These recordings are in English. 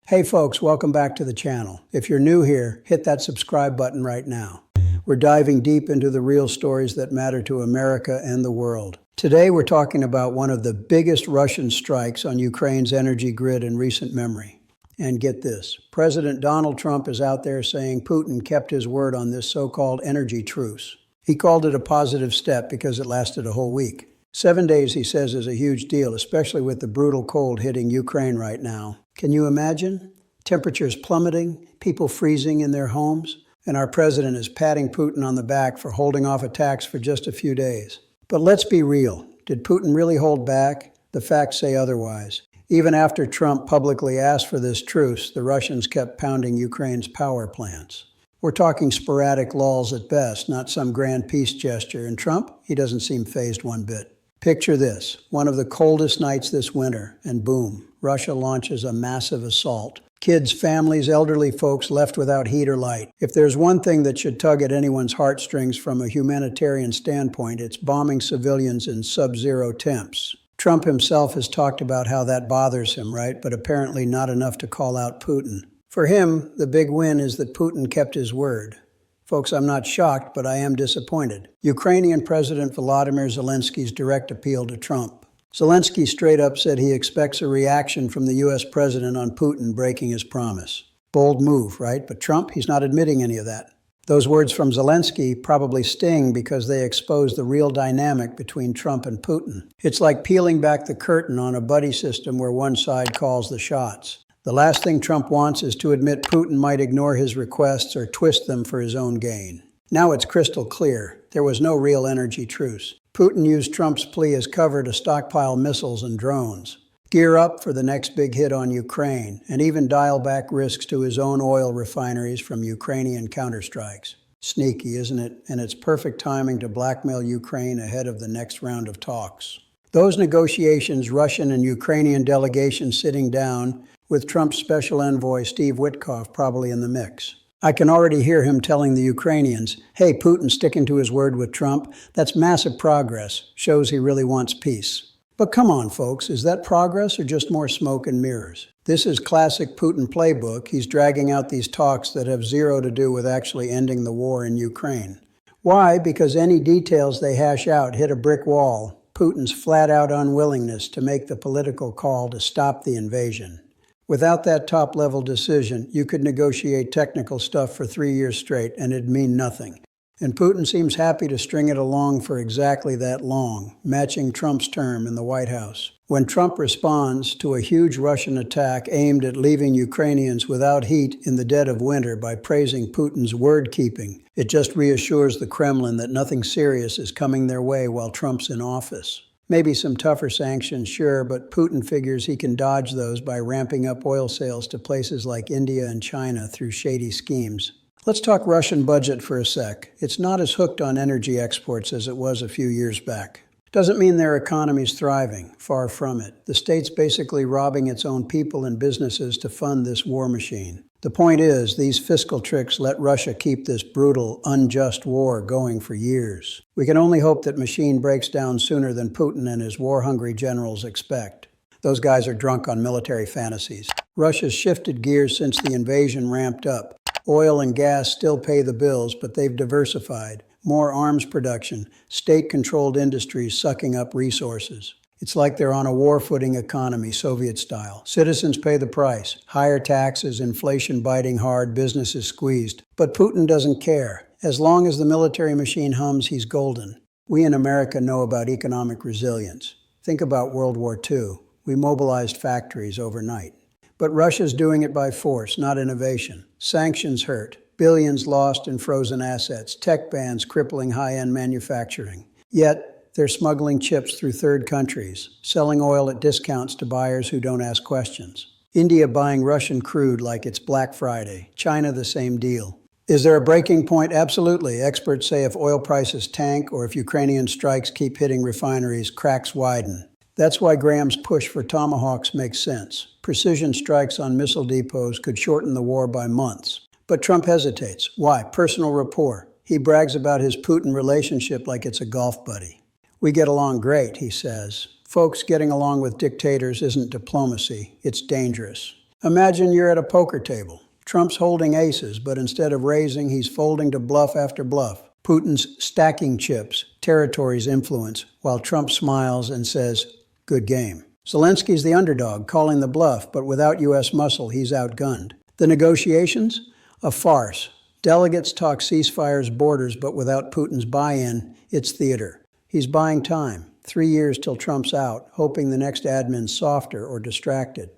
Hey folks, welcome back to the channel. If you're new here, hit that subscribe button right now. We're diving deep into the real stories that matter to America and the world. Today we're talking about one of the biggest Russian strikes on Ukraine's energy grid in recent memory. And get this, President Donald Trump is out there saying Putin kept his word on this so-called energy truce. He called it a positive step because it lasted a whole week. 7 days, he says, is a huge deal, especially with the brutal cold hitting Ukraine right now. Can you imagine? Temperatures plummeting, people freezing in their homes, and our president is patting Putin on the back for holding off attacks for just a few days. But let's be real. Did Putin really hold back? The facts say otherwise. Even after Trump publicly asked for this truce, the Russians kept pounding Ukraine's power plants. We're talking sporadic lulls at best, not some grand peace gesture. And Trump, he doesn't seem fazed one bit. Picture this, one of the coldest nights this winter, and boom, Russia launches a massive assault. Kids, families, elderly folks left without heat or light. If there's one thing that should tug at anyone's heartstrings from a humanitarian standpoint, it's bombing civilians in sub-zero temps. Trump himself has talked about how that bothers him, right? But apparently not enough to call out Putin. For him, the big win is that Putin kept his word. Folks, I'm not shocked, but I am disappointed. Ukrainian President Volodymyr Zelensky's direct appeal to Trump. Zelensky straight up said he expects a reaction from the U.S. president on Putin breaking his promise. Bold move, right? But Trump, he's not admitting any of that. Those words from Zelensky probably sting because they expose the real dynamic between Trump and Putin. It's like peeling back the curtain on a buddy system where one side calls the shots. The last thing Trump wants is to admit Putin might ignore his requests or twist them for his own gain. Now it's crystal clear. There was no real energy truce. Putin used Trump's plea as cover to stockpile missiles and drones, gear up for the next big hit on Ukraine, and even dial back risks to his own oil refineries from Ukrainian counterstrikes. Sneaky, isn't it? And it's perfect timing to blackmail Ukraine ahead of the next round of talks. Those negotiations, Russian and Ukrainian delegations sitting down, with Trump's special envoy Steve Witkoff probably in the mix. I can already hear him telling the Ukrainians, hey, Putin's sticking to his word with Trump. That's massive progress, shows he really wants peace. But come on, folks, is that progress or just more smoke and mirrors? This is classic Putin playbook. He's dragging out these talks that have zero to do with actually ending the war in Ukraine. Why? Because any details they hash out hit a brick wall. Putin's flat-out unwillingness to make the political call to stop the invasion. Without that top-level decision, you could negotiate technical stuff for 3 years straight, and it'd mean nothing. And Putin seems happy to string it along for exactly that long, matching Trump's term in the White House. When Trump responds to a huge Russian attack aimed at leaving Ukrainians without heat in the dead of winter by praising Putin's word-keeping, it just reassures the Kremlin that nothing serious is coming their way while Trump's in office. Maybe some tougher sanctions, sure, but Putin figures he can dodge those by ramping up oil sales to places like India and China through shady schemes. Let's talk Russian budget for a sec. It's not as hooked on energy exports as it was a few years back. Doesn't mean their economy's thriving, far from it. The state's basically robbing its own people and businesses to fund this war machine. The point is, these fiscal tricks let Russia keep this brutal, unjust war going for years. We can only hope that machine breaks down sooner than Putin and his war-hungry generals expect. Those guys are drunk on military fantasies. Russia's shifted gears since the invasion ramped up. Oil and gas still pay the bills, but they've diversified. More arms production, state-controlled industries sucking up resources. It's like they're on a war-footing economy, Soviet-style. Citizens pay the price. Higher taxes, inflation biting hard, businesses squeezed. But Putin doesn't care. As long as the military machine hums, he's golden. We in America know about economic resilience. Think about World War II. We mobilized factories overnight. But Russia's doing it by force, not innovation. Sanctions hurt. Billions lost in frozen assets. Tech bans crippling high-end manufacturing. Yet, they're smuggling chips through third countries, selling oil at discounts to buyers who don't ask questions. India buying Russian crude like it's Black Friday. China the same deal. Is there a breaking point? Absolutely. Experts say if oil prices tank or if Ukrainian strikes keep hitting refineries, cracks widen. That's why Graham's push for Tomahawks makes sense. Precision strikes on missile depots could shorten the war by months. But Trump hesitates. Why? Personal rapport. He brags about his Putin relationship like it's a golf buddy. We get along great, he says. Folks, getting along with dictators isn't diplomacy, it's dangerous. Imagine you're at a poker table. Trump's holding aces, but instead of raising, he's folding to bluff after bluff. Putin's stacking chips, territories influence, while Trump smiles and says, "Good game." Zelensky's the underdog, calling the bluff, but without U.S. muscle, he's outgunned. The negotiations? A farce. Delegates talk ceasefires, borders, but without Putin's buy-in, it's theater. He's buying time, 3 years till Trump's out, hoping the next admin's softer or distracted.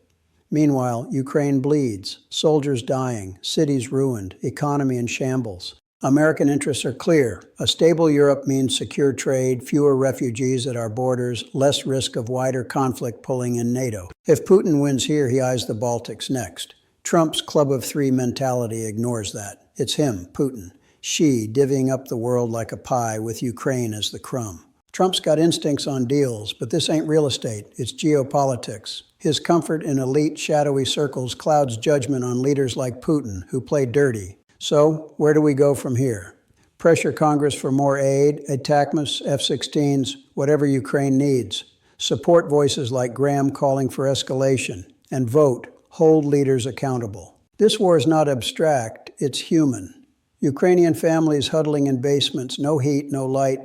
Meanwhile, Ukraine bleeds, soldiers dying, cities ruined, economy in shambles. American interests are clear. A stable Europe means secure trade, fewer refugees at our borders, less risk of wider conflict pulling in NATO. If Putin wins here, he eyes the Baltics next. Trump's Club of Three mentality ignores that. It's him, Putin, Xi, divvying up the world like a pie with Ukraine as the crumb. Trump's got instincts on deals, but this ain't real estate, it's geopolitics. His comfort in elite, shadowy circles clouds judgment on leaders like Putin, who play dirty. So, where do we go from here? Pressure Congress for more aid, ATACMS, F-16s, whatever Ukraine needs. Support voices like Graham calling for escalation. And vote, hold leaders accountable. This war is not abstract, it's human. Ukrainian families huddling in basements, no heat, no light.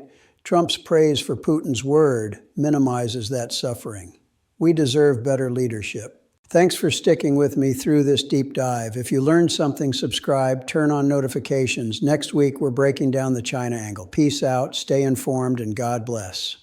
Trump's praise for Putin's word minimizes that suffering. We deserve better leadership. Thanks for sticking with me through this deep dive. If you learned something, subscribe, turn on notifications. Next week, we're breaking down the China angle. Peace out, stay informed, and God bless.